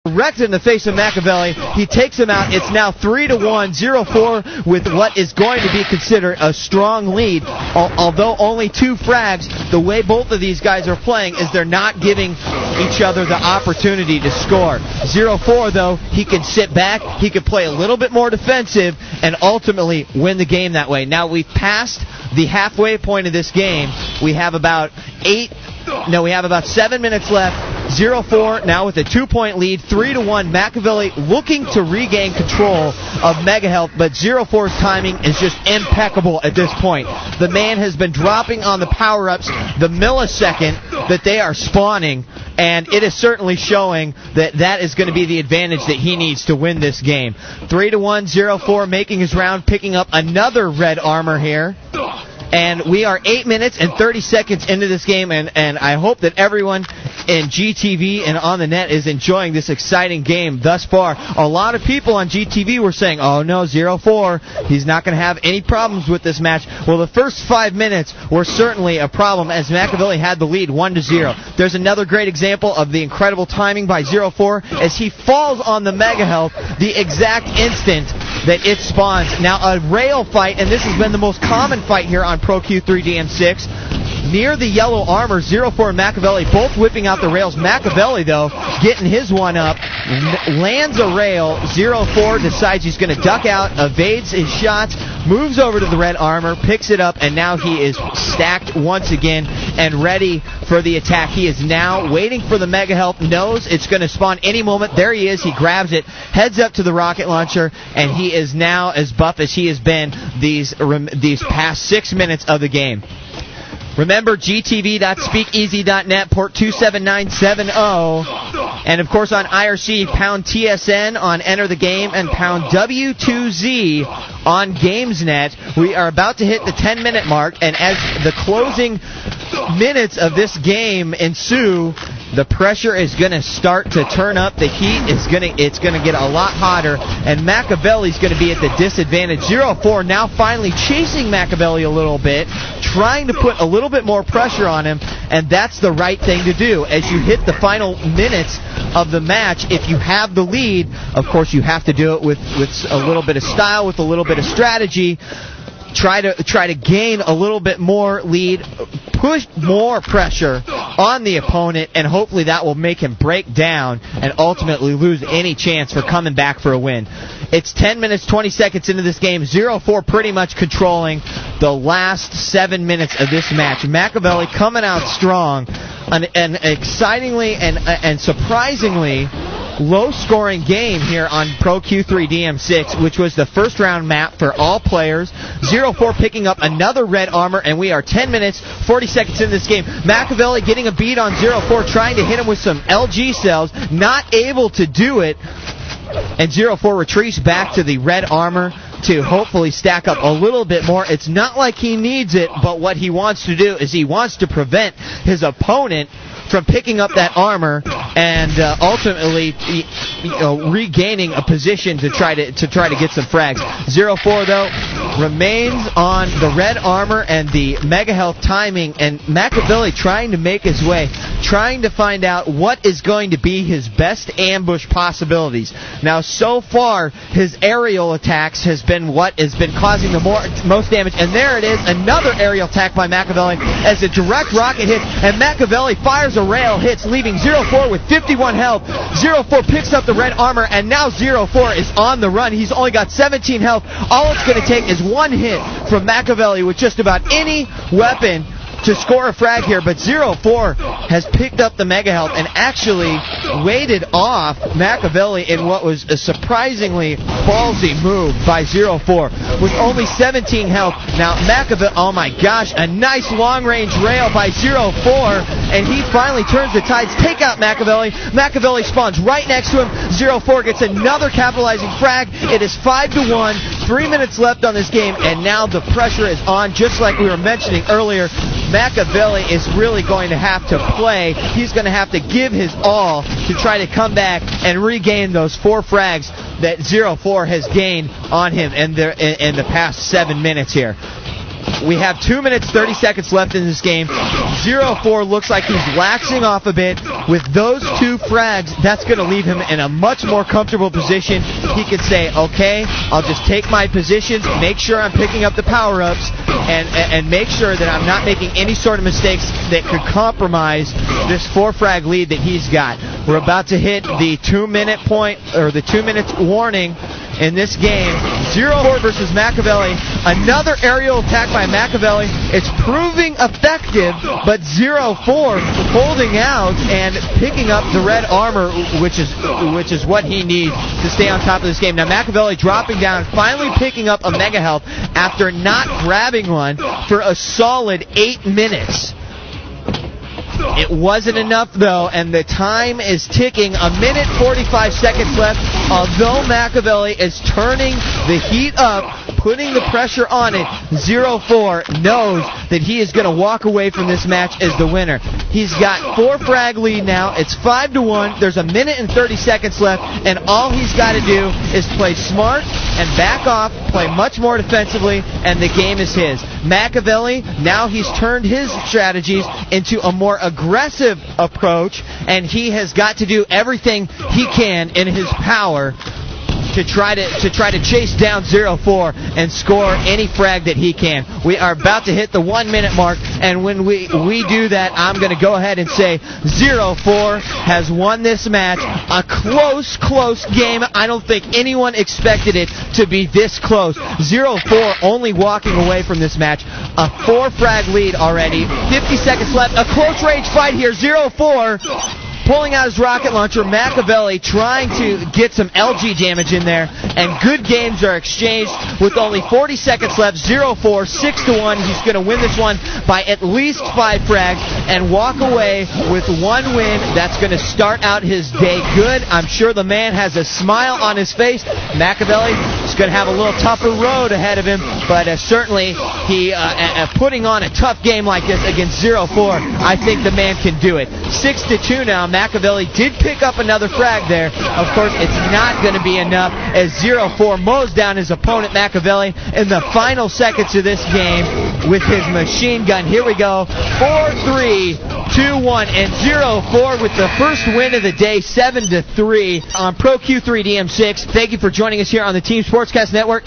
direct in the face of Makaveli. He takes him out. It's now 3-1, Zero4 with what is going to be considered a strong lead. Although only 2 frags, the way both of these guys are playing is they're not giving each other the opportunity to score. Zero4, though, he can sit back, he can play a little bit more defensive, and ultimately win the game that way. Now we've passed the halfway point of this game. We have about 7 minutes left. Zero4 now with a 2-point lead, 3-1. Makaveli looking to regain control of Mega Health, but Zero4's timing is just impeccable at this point. The man has been dropping on the power-ups the millisecond that they are spawning, and it is certainly showing that is going to be the advantage that he needs to win this game. 3-1, Zero4 making his round, picking up another red armor here. And we are 8 minutes and 30 seconds into this game, and I hope that everyone in GTV and on the net is enjoying this exciting game thus far. A lot of people on GTV were saying, oh no, Zero4, he's not going to have any problems with this match. Well, the first 5 minutes were certainly a problem as Makaveli had the lead 1-0. There's another great example of the incredible timing by Zero4 as he falls on the Mega Health the exact instant that it spawns. Now a rail fight, and this has been the most common fight here on Pro Q3 DM6. Near the yellow armor, Zero4 and Makaveli both whipping out the rails. Makaveli, though, getting his one up, lands a rail. Zero4 decides he's going to duck out, evades his shots, moves over to the red armor, picks it up, and now he is stacked once again and ready for the attack. He is now waiting for the Mega Health, knows it's going to spawn any moment. There he is. He grabs it, heads up to the rocket launcher, and he is now as buff as he has been these past 6 minutes of the game. Remember, gtv.speakeasy.net, port 27970. And, of course, on IRC, pound TSN on Enter the Game and pound W2Z on GamesNet. We are about to hit the 10-minute mark, and as the closing minutes of this game ensue, the pressure is going to start to turn up. The heat is going to get a lot hotter, and Makaveli's going to be at the disadvantage. Zero4 now finally chasing Makaveli a little bit, trying to put a little bit more pressure on him, and that's the right thing to do. As you hit the final minutes of the match, if you have the lead, of course you have to do it with a little bit of style, with a little bit of strategy. Try to gain a little bit more lead, push more pressure on the opponent, and hopefully that will make him break down and ultimately lose any chance for coming back for a win. It's 10 minutes, 20 seconds into this game. Zero4 pretty much controlling the last 7 minutes of this match. Makaveli coming out strong, an excitingly and surprisingly low-scoring game here on Pro Q3 DM6, which was the first round map for all players. Zero4 picking up another red armor, and we are 10 minutes, 40 seconds in this game. Makaveli getting a beat on Zero4, trying to hit him with some LG cells, not able to do it, and Zero4 retreats back to the red armor to hopefully stack up a little bit more. It's not like he needs it, but what he wants to do is he wants to prevent his opponent from picking up that armor and ultimately regaining a position to try to get some frags. Zero4 though remains on the red armor and the Mega Health timing, and Makaveli trying to make his way, trying to find out what is going to be his best ambush possibilities. Now so far his aerial attacks has been what has been causing the most damage, and there it is, another aerial attack by Makaveli as a direct rocket hits, and Makaveli fires a rail, hits, leaving Zero4 with 51 health. Zero4 picks up the red armor, and now Zero4 is on the run. He's only got 17 health. All it's going to take is one hit from Makaveli with just about any weapon to score a frag here, but Zero4 has picked up the Mega Health and actually waited off Makaveli in what was a surprisingly ballsy move by Zero4 with only 17 health. Now Makaveli, oh my gosh, a nice long-range rail by Zero4, and he finally turns the tides, take out Makaveli. Makaveli spawns right next to him. Zero4 gets another capitalizing frag. It is 5-1, 3 minutes left on this game, and now the pressure is on, just like we were mentioning earlier. Makaveli is really going to have to play. He's going to have to give his all to try to come back and regain those 4 frags that Zero4 has gained on him in the past 7 minutes here. We have 2 minutes, 30 seconds left in this game. 0-4 looks like he's laxing off a bit. With those 2 frags, that's going to leave him in a much more comfortable position. He could say, okay, I'll just take my positions, make sure I'm picking up the power-ups, and make sure that I'm not making any sort of mistakes that could compromise this 4-frag lead that he's got. We're about to hit the 2-minute point, or the 2 minutes warning in this game. 0-4 versus Makaveli. Another aerial attack by Makaveli. It's proving effective, but 0-4 holding out and picking up the red armor, which is what he needs to stay on top of this game. Now Makaveli dropping down, finally picking up a Mega Health after not grabbing one for a solid 8 minutes. It wasn't enough, though, and the time is ticking. 1 minute, 45 seconds left. Although Makaveli is turning the heat up, putting the pressure on it, 0-4 knows that he is going to walk away from this match as the winner. He's got 4-frag lead now. It's 5-1. There's 1 minute and 30 seconds left, and all he's got to do is play smart and back off, play much more defensively, and the game is his. Makaveli, now he's turned his strategies into a more aggressive approach, and he has got to do everything he can in his power to try to chase down 0-4 and score any frag that he can. We are about to hit the 1 minute mark, and when we do that, I'm going to go ahead and say 0-4 has won this match. A close game. I don't think anyone expected it to be this close. 0-4 only walking away from this match. A 4-frag lead already. 50 seconds left. A close range fight here. 0-4 pulling out his rocket launcher. Makaveli trying to get some LG damage in there, and good games are exchanged with only 40 seconds left. 0-4, 6-1. He's going to win this one by at least 5 frags and walk away with 1 win. That's going to start out his day good. I'm sure the man has a smile on his face. Makaveli is going to have a little tougher road ahead of him, but certainly he putting on a tough game like this against 0-4, I think the man can do it. 6-2 now. Makaveli did pick up another frag there. Of course, it's not going to be enough as 0-4 mows down his opponent, Makaveli, in the final seconds of this game with his machine gun. Here we go. 4-3, 2-1, and 0-4 with the first win of the day, 7-3 on Pro Q3 DM6. Thank you for joining us here on the Team Sportscast Network.